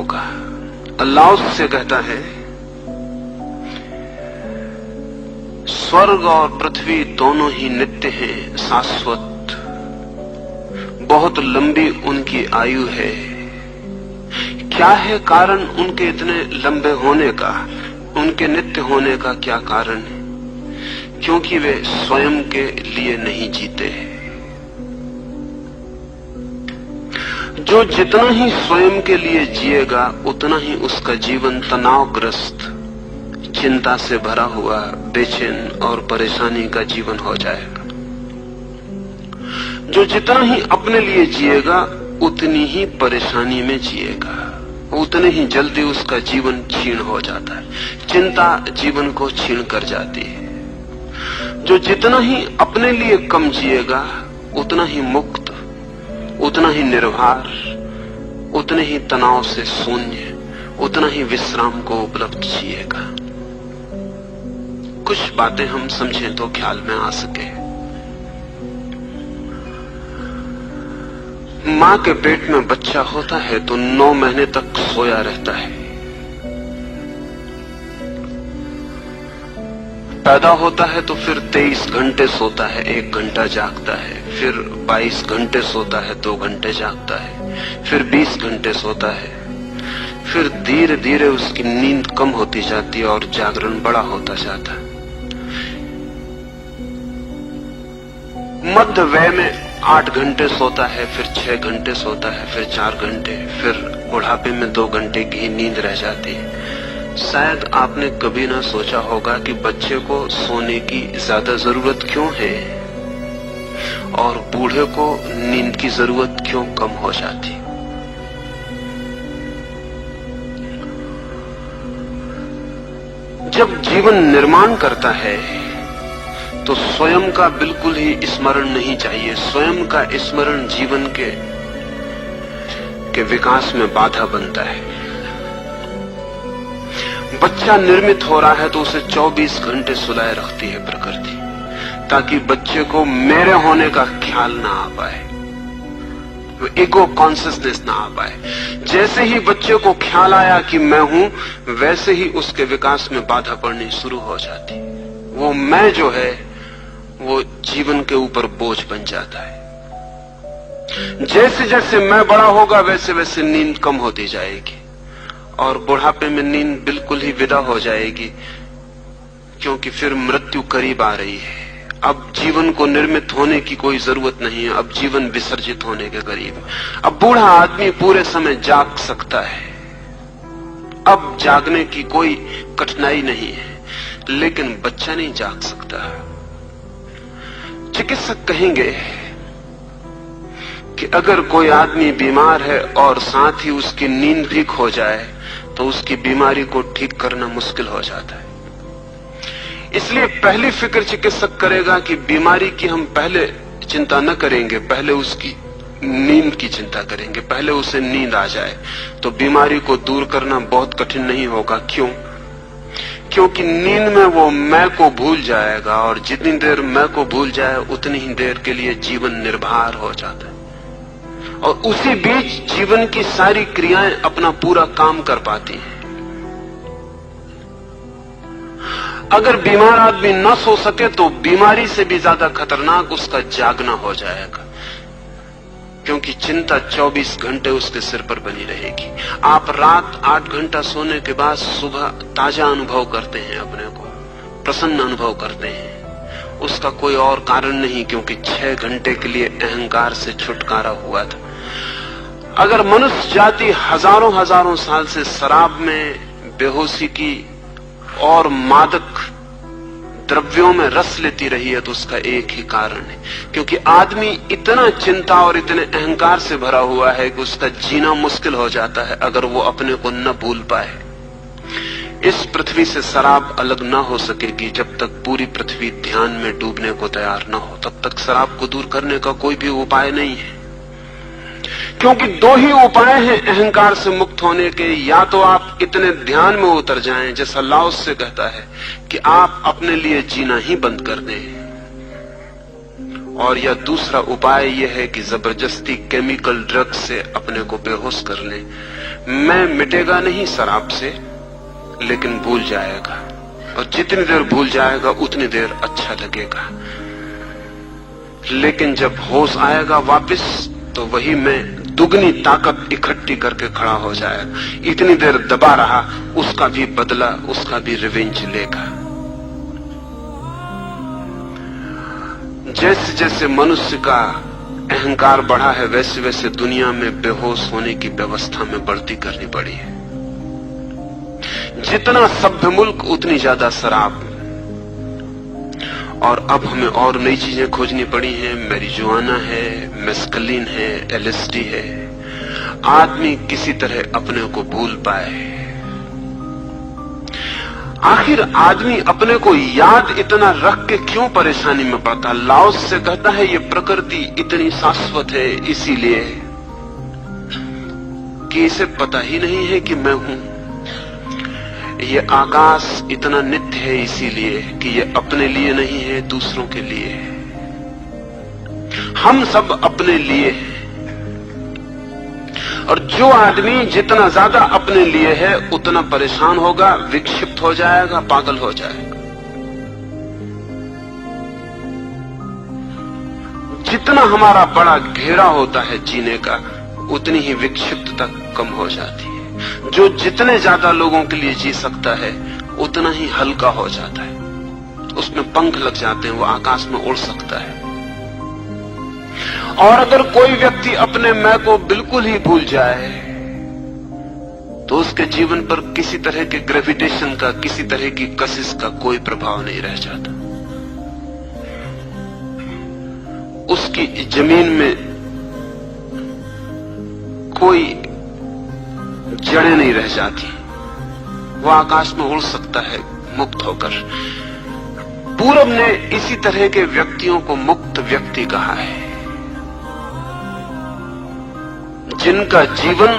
होगा। लाओस से कहता है, स्वर्ग और पृथ्वी दोनों ही नित्य हैं, शाश्वत, बहुत लंबी उनकी आयु है। क्या है कारण उनके इतने लंबे होने का, उनके नित्य होने का क्या कारण है? क्योंकि वे स्वयं के लिए नहीं जीते। जो जितना ही स्वयं के लिए जिएगा उतना ही उसका जीवन तनावग्रस्त, चिंता से भरा हुआ, बेचैन और परेशानी का जीवन हो जाएगा। जो जितना ही अपने लिए जिएगा उतनी ही परेशानी में जिएगा, उतने ही जल्दी उसका जीवन क्षीण हो जाता है। चिंता जीवन को क्षीण कर जाती है। जो जितना ही अपने लिए कम जिएगा उतना ही मुक्त, उतना ही निर्भर, उतने ही तनाव से शून्य, उतना ही विश्राम को उपलब्ध जिएगा। कुछ बातें हम समझें तो ख्याल में आ सके। मां के पेट में बच्चा होता है तो 9 महीने तक सोया रहता है। पैदा होता है तो फिर 23 घंटे सोता है, 1 घंटा जागता है, फिर 22 घंटे सोता है, 2 घंटे जागता है, फिर 20 घंटे सोता है, फिर धीरे धीरे उसकी नींद कम होती जाती है और जागरण बड़ा होता जाता है। मध्य वय में 8 घंटे सोता है, फिर 6 घंटे सोता है, फिर 4 घंटे, फिर बुढ़ापे में 2 घंटे की नींद रह जाती है। शायद आपने कभी ना सोचा होगा कि बच्चे को सोने की ज्यादा जरूरत क्यों है और बूढ़े को नींद की जरूरत क्यों कम हो जाती। जब जीवन निर्माण करता है तो स्वयं का बिल्कुल ही स्मरण नहीं चाहिए। स्वयं का स्मरण जीवन के विकास में बाधा बनता है। बच्चा निर्मित हो रहा है तो उसे 24 घंटे सुलाए रखती है प्रकृति, ताकि बच्चे को मेरे होने का ख्याल ना आ पाए, ईगो कॉन्शियसनेस ना आ पाए। जैसे ही बच्चे को ख्याल आया कि मैं हूं, वैसे ही उसके विकास में बाधा पड़नी शुरू हो जाती। वो मैं जो है वो जीवन के ऊपर बोझ बन जाता है। जैसे जैसे मैं बड़ा होगा वैसे वैसे नींद कम होती जाएगी और बुढ़ापे में नींद बिल्कुल ही विदा हो जाएगी, क्योंकि फिर मृत्यु करीब आ रही है। अब जीवन को निर्मित होने की कोई जरूरत नहीं है, अब जीवन विसर्जित होने के करीब है। अब बूढ़ा आदमी पूरे समय जाग सकता है, अब जागने की कोई कठिनाई नहीं है, लेकिन बच्चा नहीं जाग सकता। चिकित्सक कहेंगे कि अगर कोई आदमी बीमार है और साथ ही उसकी नींद भी खो जाए तो उसकी बीमारी को ठीक करना मुश्किल हो जाता है। इसलिए पहली फिक्र चिकित्सक करेगा कि बीमारी की हम पहले चिंता न करेंगे, पहले उसकी नींद की चिंता करेंगे। पहले उसे नींद आ जाए तो बीमारी को दूर करना बहुत कठिन नहीं होगा। क्यों? क्योंकि नींद में वो मैं को भूल जाएगा और जितनी देर मैं को भूल जाए उतनी ही देर के लिए जीवन निर्भर हो जाता है और उसी बीच जीवन की सारी क्रियाएं अपना पूरा काम कर पाती हैं। अगर बीमार आदमी न सो सके तो बीमारी से भी ज्यादा खतरनाक उसका जागना हो जाएगा, क्योंकि चिंता 24 घंटे उसके सिर पर बनी रहेगी। आप रात 8 घंटा सोने के बाद सुबह ताजा अनुभव करते हैं, अपने को प्रसन्न अनुभव करते हैं। उसका कोई और कारण नहीं, क्योंकि 6 घंटे के लिए अहंकार से छुटकारा हुआ था। अगर मनुष्य जाति हजारों हजारों साल से शराब में, बेहोशी की और मादक द्रव्यों में रस लेती रही है तो उसका एक ही कारण है, क्योंकि आदमी इतना चिंता और इतने अहंकार से भरा हुआ है कि उसका जीना मुश्किल हो जाता है अगर वो अपने को न भूल पाए। इस पृथ्वी से शराब अलग न हो सकेगी जब तक पूरी पृथ्वी ध्यान में डूबने को तैयार न हो। तब तक शराब को दूर करने का कोई भी उपाय नहीं है, क्योंकि 2 ही उपाय हैं अहंकार से मुक्त होने के। या तो आप इतने ध्यान में उतर जाएं, जैसा लाओस से कहता है कि आप अपने लिए जीना ही बंद कर दें, और या दूसरा उपाय यह है कि जबरदस्ती केमिकल ड्रग से अपने को बेहोश कर लें। मैं मिटेगा नहीं शराब से, लेकिन भूल जाएगा, और जितनी देर भूल जाएगा उतनी देर अच्छा लगेगा। लेकिन जब होश आएगा वापस, तो वही मैं दुगनी ताकत इकट्ठी करके खड़ा हो जाएगा। इतनी देर दबा रहा, उसका भी बदला, उसका भी रिवेंज लेगा। जैसे जैसे मनुष्य का अहंकार बढ़ा है, वैसे वैसे दुनिया में बेहोश होने की व्यवस्था में बढ़ती करनी पड़ी है। जितना सभ्य मुल्क उतनी ज्यादा शराब, और अब हमें और नई चीजें खोजनी पड़ी हैं। मैरिजुआना है, मेस्कलिन है, एलएसडी है। आदमी किसी तरह अपने को भूल पाए। आखिर आदमी अपने को याद इतना रख के क्यों परेशानी में पड़ता? लाओस से कहता है ये प्रकृति इतनी शाश्वत है इसीलिए कि इसे पता ही नहीं है कि मैं हूं। ये आकाश इतना नित्य है इसीलिए कि ये अपने लिए नहीं है, दूसरों के लिए है। हम सब अपने लिए हैं, और जो आदमी जितना ज्यादा अपने लिए है उतना परेशान होगा, विक्षिप्त हो जाएगा, पागल हो जाएगा। जितना हमारा बड़ा घेरा होता है जीने का, उतनी ही विक्षिप्तता कम हो जाती है। जो जितने ज्यादा लोगों के लिए जी सकता है उतना ही हल्का हो जाता है, उसमें पंख लग जाते हैं, वो आकाश में उड़ सकता है। और अगर कोई व्यक्ति अपने मैं को बिल्कुल ही भूल जाए, तो उसके जीवन पर किसी तरह के ग्रेविटेशन का, किसी तरह की कशिश का कोई प्रभाव नहीं रह जाता। उसकी जमीन में कोई जड़ें नहीं रह जाती, वो आकाश में उड़ सकता है मुक्त होकर। पूरब ने इसी तरह के व्यक्तियों को मुक्त व्यक्ति कहा है, जिनका जीवन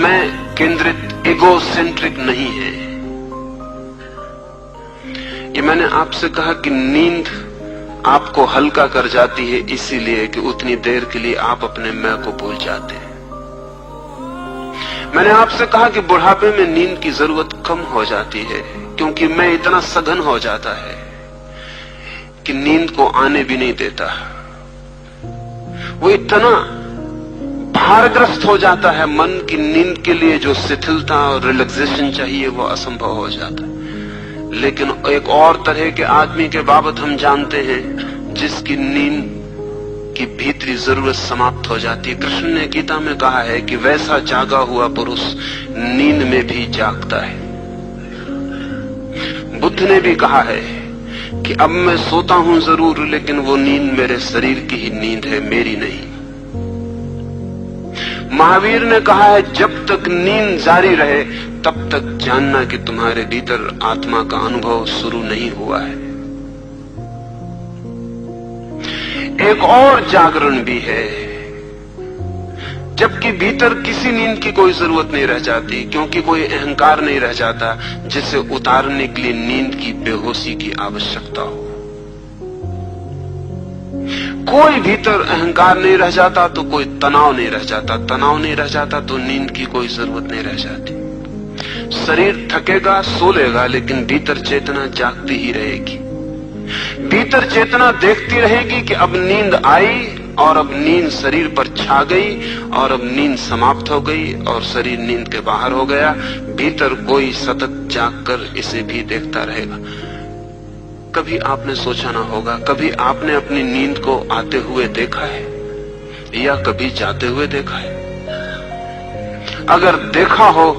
मैं केंद्रित, इगोसेंट्रिक नहीं है। ये मैंने आपसे कहा कि नींद आपको हल्का कर जाती है इसीलिए कि उतनी देर के लिए आप अपने मैं को भूल जाते हैं। मैंने आपसे कहा कि बुढ़ापे में नींद की जरूरत कम हो जाती है, क्योंकि मैं इतना सघन हो जाता है कि नींद को आने भी नहीं देता। वो इतना भारग्रस्त हो जाता है मन की, नींद के लिए जो शिथिलता और रिलैक्सेशन चाहिए वो असंभव हो जाता है। लेकिन एक और तरह के आदमी के बाबत हम जानते हैं जिसकी नींद की भीतरी जरूरत समाप्त हो जाती है। कृष्ण ने गीता में कहा है कि वैसा जागा हुआ पुरुष नींद में भी जागता है। बुद्ध ने भी कहा है कि अब मैं सोता हूं जरूर, लेकिन वो नींद मेरे शरीर की ही नींद है, मेरी नहीं। महावीर ने कहा है जब तक नींद जारी रहे तब तक जानना कि तुम्हारे भीतर आत्मा का अनुभव शुरू नहीं हुआ है। एक और जागरण भी है, जबकि भीतर किसी नींद की कोई जरूरत नहीं रह जाती, क्योंकि कोई अहंकार नहीं रह जाता जिसे उतारने के लिए नींद की बेहोशी की आवश्यकता हो। कोई भीतर अहंकार नहीं रह जाता तो कोई तनाव नहीं रह जाता, तनाव नहीं रह जाता तो नींद की कोई जरूरत नहीं रह जाती। शरीर थकेगा, सो लेगा, लेकिन भीतर चेतना जागती ही रहेगी। भीतर चेतना देखती रहेगी कि अब नींद आई, और अब नींद शरीर पर छा गई, और अब नींद समाप्त हो गई, और शरीर नींद के बाहर हो गया। भीतर कोई सतत जागकर इसे भी देखता रहेगा। कभी आपने सोचा ना होगा, कभी आपने अपनी नींद को आते हुए देखा है या कभी जाते हुए देखा है? अगर देखा हो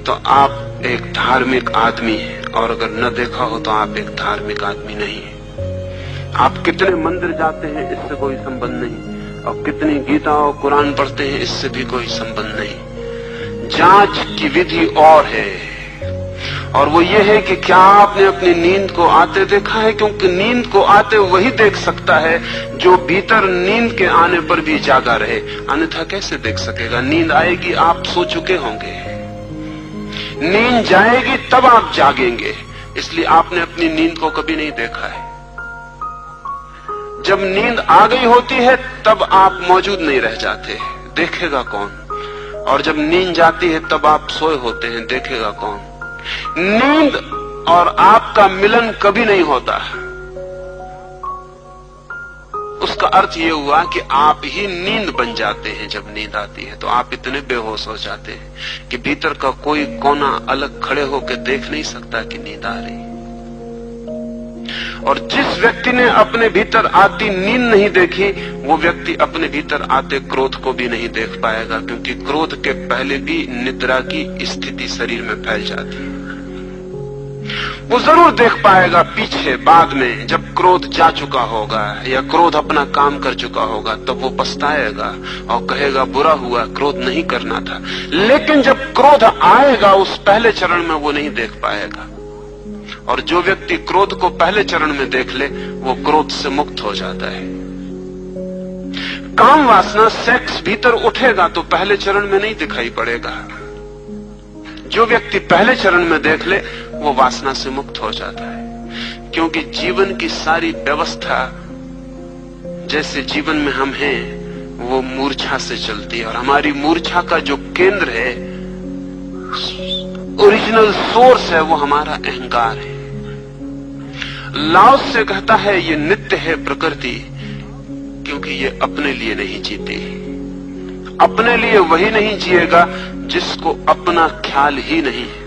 तो आप एक धार्मिक आदमी हैं, और अगर न देखा हो तो आप एक धार्मिक आदमी नहीं है। आप कितने मंदिर जाते हैं इससे कोई संबंध नहीं, और कितनी गीता और कुरान पढ़ते हैं इससे भी कोई संबंध नहीं। जांच की विधि और है, और वो ये है कि क्या आपने अपनी नींद को आते देखा है? क्योंकि नींद को आते वही देख सकता है जो भीतर नींद के आने पर भी जागा रहे, अन्यथा कैसे देख सकेगा? नींद आएगी आप सो चुके होंगे, नींद जाएगी तब आप जागेंगे, इसलिए आपने अपनी नींद को कभी नहीं देखा है। जब नींद आ गई होती है तब आप मौजूद नहीं रह जाते, देखेगा कौन? और जब नींद जाती है तब आप सोए होते हैं, देखेगा कौन? नींद और आपका मिलन कभी नहीं होता। उसका अर्थ यह हुआ कि आप ही नींद बन जाते हैं। जब नींद आती है तो आप इतने बेहोश हो जाते हैं कि भीतर का कोई कोना अलग खड़े होकर देख नहीं सकता कि नींद आ रही। और जिस व्यक्ति ने अपने भीतर आती नींद नहीं देखी, वो व्यक्ति अपने भीतर आते क्रोध को भी नहीं देख पाएगा, क्योंकि क्रोध के पहले भी निद्रा की स्थिति शरीर में फैल जाती है। वो जरूर देख पाएगा पीछे, बाद में, जब क्रोध जा चुका होगा या क्रोध अपना काम कर चुका होगा, तब वो पछताएगा और कहेगा बुरा हुआ, क्रोध नहीं करना था। लेकिन जब क्रोध आएगा उस पहले चरण में वो नहीं देख पाएगा। और जो व्यक्ति क्रोध को पहले चरण में देख ले वो क्रोध से मुक्त हो जाता है। काम वासना, सेक्स भीतर उठेगा तो पहले चरण में नहीं दिखाई पड़ेगा। जो व्यक्ति पहले चरण में देख ले वो वासना से मुक्त हो जाता है, क्योंकि जीवन की सारी व्यवस्था जैसे जीवन में हम हैं वो मूर्छा से चलती है। और हमारी मूर्छा का जो केंद्र है, ओरिजिनल सोर्स है, वो हमारा अहंकार है। लाओस से कहता है ये नित्य है प्रकृति, क्योंकि ये अपने लिए नहीं जीती। अपने लिए वही नहीं जिएगा जिसको अपना ख्याल ही नहीं है।